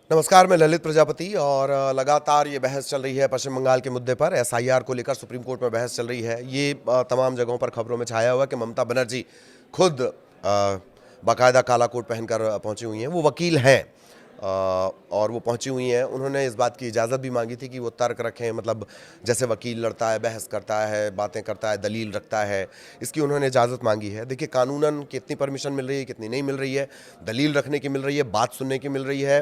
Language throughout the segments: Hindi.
नमस्कार, मैं ललित प्रजापति और लगातार ये बहस चल रही है पश्चिम बंगाल के मुद्दे पर। एसआईआर को लेकर सुप्रीम कोर्ट में बहस चल रही है। ये तमाम जगहों पर खबरों में छाया हुआ है कि ममता बनर्जी खुद बाकायदा काला कोट पहनकर पहुंची हुई हैं। वो वकील हैं और वो पहुंची हुई हैं। उन्होंने इस बात की इजाज़त भी मांगी थी कि वो तर्क रखें, मतलब जैसे वकील लड़ता है, बहस करता है, बातें करता है, दलील रखता है, इसकी उन्होंने इजाज़त मांगी है। देखिए, कानूनन कितनी परमिशन मिल रही है, कितनी नहीं मिल रही है, दलील रखने की मिल रही है, बात सुनने की मिल रही है,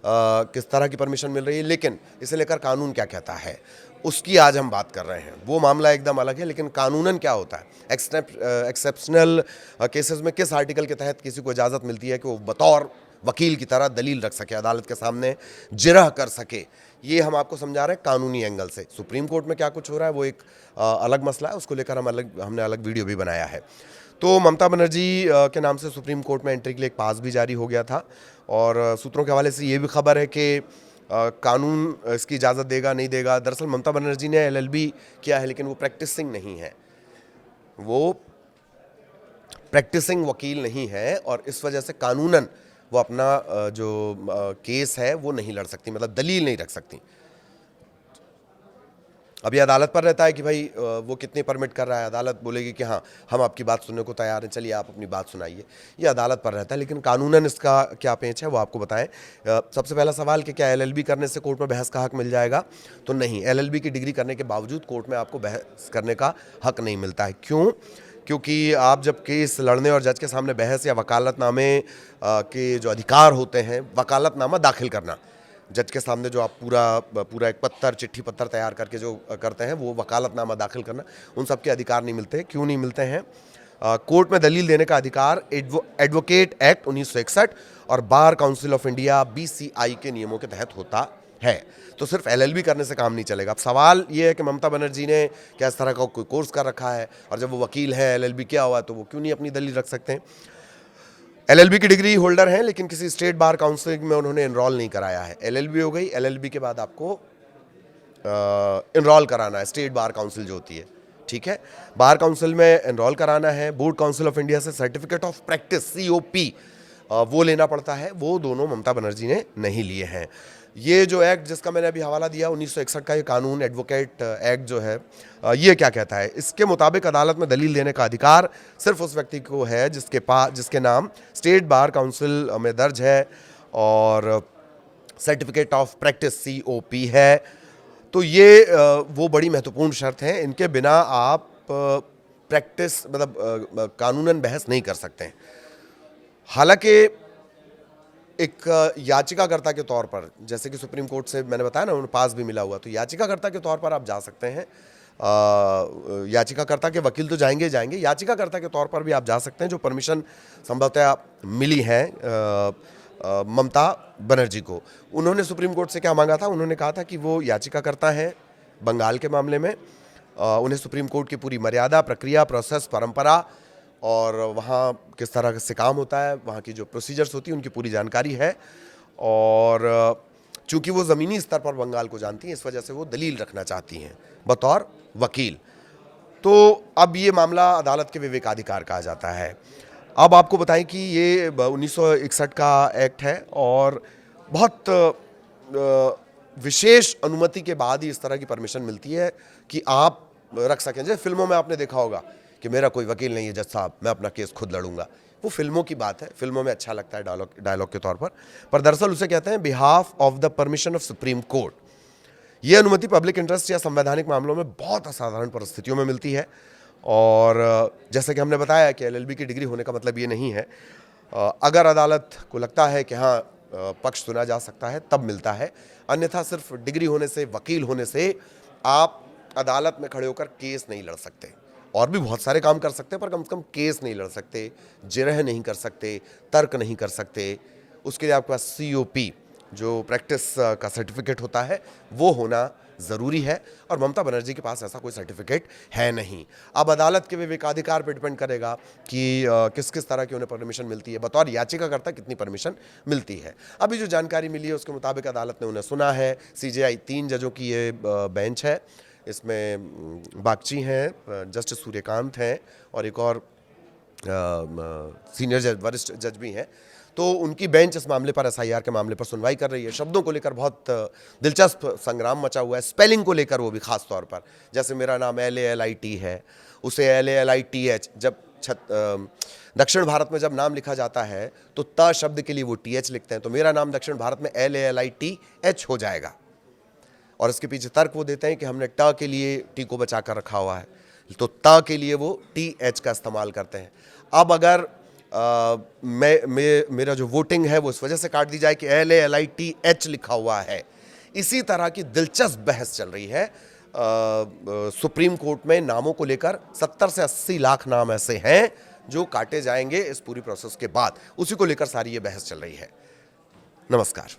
किस तरह की परमिशन मिल रही है, लेकिन इसे लेकर कानून क्या कहता है उसकी आज हम बात कर रहे हैं। वो मामला एकदम अलग है, लेकिन कानूनन क्या होता है, एक्सेप्शनल केसेस में किस आर्टिकल के तहत किसी को इजाज़त मिलती है कि वो बतौर वकील की तरह दलील रख सके, अदालत के सामने जिरह कर सके, ये हम आपको समझा रहे हैं कानूनी एंगल से। सुप्रीम कोर्ट में क्या कुछ हो रहा है वो एक अलग मसला है, उसको लेकर हमने अलग वीडियो भी बनाया है। तो ममता बनर्जी के नाम से सुप्रीम कोर्ट में एंट्री के लिए एक पास भी जारी हो गया था और सूत्रों के हवाले से ये भी खबर है कि कानून इसकी इजाज़त देगा नहीं देगा। दरअसल ममता बनर्जी ने एलएलबी किया है, लेकिन वो प्रैक्टिसिंग नहीं है, वो प्रैक्टिसिंग वकील नहीं है और इस वजह से कानूनन वो अपना जो केस है वो नहीं लड़ सकती, मतलब दलील नहीं रख सकती। अभी अदालत पर रहता है कि भाई वो कितनी परमिट कर रहा है। अदालत बोलेगी कि हाँ, हम आपकी बात सुनने को तैयार हैं, चलिए आप अपनी बात सुनाइए। ये अदालत पर रहता है, लेकिन कानूनन इसका क्या पेंच है वो आपको बताएं। सबसे पहला सवाल कि क्या एलएलबी करने से कोर्ट में बहस का हक मिल जाएगा? तो नहीं, एलएलबी की डिग्री करने के बावजूद कोर्ट में आपको बहस करने का हक नहीं मिलता है। क्यों? क्योंकि आप जब केस लड़ने और जज के सामने बहस या वकालतनामे के जो अधिकार होते हैं, वकालतनामा दाखिल करना, जज के सामने जो आप पूरा एक चिट्ठी पत्तर तैयार करके जो करते हैं, वो वकालतनामा दाखिल करना, उन सब के अधिकार नहीं मिलते। क्यों नहीं मिलते हैं? कोर्ट में दलील देने का अधिकार एडवोकेट एक्ट 1961 और bar council of India BCI के नियमों के तहत होता है। तो सिर्फ एलएलबी करने से काम नहीं चलेगा। अब सवाल ये है कि ममता बनर्जी ने क्या इस तरह का कोई कोर्स कर रखा है, और जब वो वकील है, एलएलबी किया हुआ है, तो वो क्यों नहीं अपनी दलील रख सकते हैं? एलएलबी की डिग्री होल्डर हैं, लेकिन किसी स्टेट बार काउंसिल में उन्होंने एनरोल नहीं कराया है। एलएलबी हो गई, एलएलबी के बाद आपको एनरोल कराना है स्टेट बार काउंसिल जो होती है, ठीक है। बार काउंसिल में एनरोल कराना है, बोर्ड काउंसिल ऑफ इंडिया से सर्टिफिकेट ऑफ प्रैक्टिस सीओपी वो लेना पड़ता है। वो दोनों ममता बनर्जी ने नहीं लिए हैं। ये जो एक्ट जिसका मैंने अभी हवाला दिया 1961 का ये कानून, एडवोकेट एक्ट जो है, ये क्या कहता है? इसके मुताबिक अदालत में दलील देने का अधिकार सिर्फ उस व्यक्ति को है जिसके नाम स्टेट बार काउंसिल में दर्ज है और सर्टिफिकेट ऑफ प्रैक्टिस सीओपी है। तो ये वो बड़ी महत्वपूर्ण शर्त है, इनके बिना आप प्रैक्टिस मतलब कानूनन बहस नहीं कर सकते हैं। हालांकि एक याचिकाकर्ता के तौर पर, जैसे कि सुप्रीम कोर्ट से मैंने बताया ना, उन्हें पास भी मिला हुआ, तो याचिकाकर्ता के तौर पर आप जा सकते हैं। याचिकाकर्ता के वकील तो जाएंगे, याचिकाकर्ता के तौर पर भी आप जा सकते हैं, जो परमिशन संभवतः मिली है ममता बनर्जी को। उन्होंने सुप्रीम कोर्ट से क्या मांगा था? उन्होंने कहा था कि वो याचिकाकर्ता हैं बंगाल के मामले में, उन्हें सुप्रीम कोर्ट की पूरी मर्यादा, प्रक्रिया, प्रोसेस, परंपरा और वहाँ किस तरह से काम होता है, वहाँ की जो प्रोसीजर्स होती है, उनकी पूरी जानकारी है। और चूंकि वो ज़मीनी स्तर पर बंगाल को जानती हैं, इस वजह से वो दलील रखना चाहती हैं बतौर वकील। तो अब ये मामला अदालत के विवेकाधिकार कहा जाता है। अब आपको बताएं कि ये 1961 का एक्ट है और बहुत विशेष अनुमति के बाद ही इस तरह की परमिशन मिलती है कि आप रख सकें। जैसे फिल्मों में आपने देखा होगा कि मेरा कोई वकील नहीं है जज साहब, मैं अपना केस खुद लड़ूंगा। वो फिल्मों की बात है, फिल्मों में अच्छा लगता है डायलॉग के तौर पर दरअसल उसे कहते हैं behalf of the permission of supreme court. ये अनुमति पब्लिक इंटरेस्ट या संवैधानिक मामलों में बहुत असाधारण परिस्थितियों में मिलती है। और जैसे कि हमने बताया कि एलएलबी की डिग्री होने का मतलब ये नहीं है। अगर अदालत को लगता है कि हाँ पक्ष सुना जा सकता है, तब मिलता है, अन्यथा सिर्फ डिग्री होने से, वकील होने से आप अदालत में खड़े होकर केस नहीं लड़ सकते। और भी बहुत सारे काम कर सकते हैं, पर कम से कम केस नहीं लड़ सकते, जिरह नहीं कर सकते, तर्क नहीं कर सकते। उसके लिए आपके पास सीओपी जो प्रैक्टिस का सर्टिफिकेट होता है वो होना ज़रूरी है, और ममता बनर्जी के पास ऐसा कोई सर्टिफिकेट है नहीं। अब अदालत के विवेकाधिकार पर डिपेंड करेगा कि किस किस तरह की उन्हें परमिशन मिलती है, बतौर याचिकाकर्ता कितनी परमिशन मिलती है। अभी जो जानकारी मिली है उसके मुताबिक अदालत ने उन्हें सुना है। सीजेआई 3 जजों की ये बेंच है, इसमें बागची हैं, जस्टिस सूर्यकांत हैं और एक और सीनियर जज, वरिष्ठ जज भी हैं। तो उनकी बेंच इस मामले पर, एसआईआर के मामले पर सुनवाई कर रही है। शब्दों को लेकर बहुत दिलचस्प संग्राम मचा हुआ है, स्पेलिंग को लेकर वो भी खास तौर पर। जैसे मेरा नाम LALIT है, उसे LALITH। जब दक्षिण भारत में जब नाम लिखा जाता है तो त शब्द के लिए वो TH लिखते हैं, तो मेरा नाम दक्षिण भारत में LALITH हो जाएगा। और इसके पीछे तर्क वो देते हैं कि हमने ट के लिए टी को बचा कर रखा हुआ है, तो त के लिए वो TH का इस्तेमाल करते हैं। अब अगर मेरा जो वोटिंग है वो इस वजह से काट दी जाए कि LALITH लिखा हुआ है। इसी तरह की दिलचस्प बहस चल रही है सुप्रीम कोर्ट में नामों को लेकर। 70 से 80 लाख नाम ऐसे हैं जो काटे जाएंगे इस पूरी प्रोसेस के बाद, उसी को लेकर सारी ये बहस चल रही है। नमस्कार।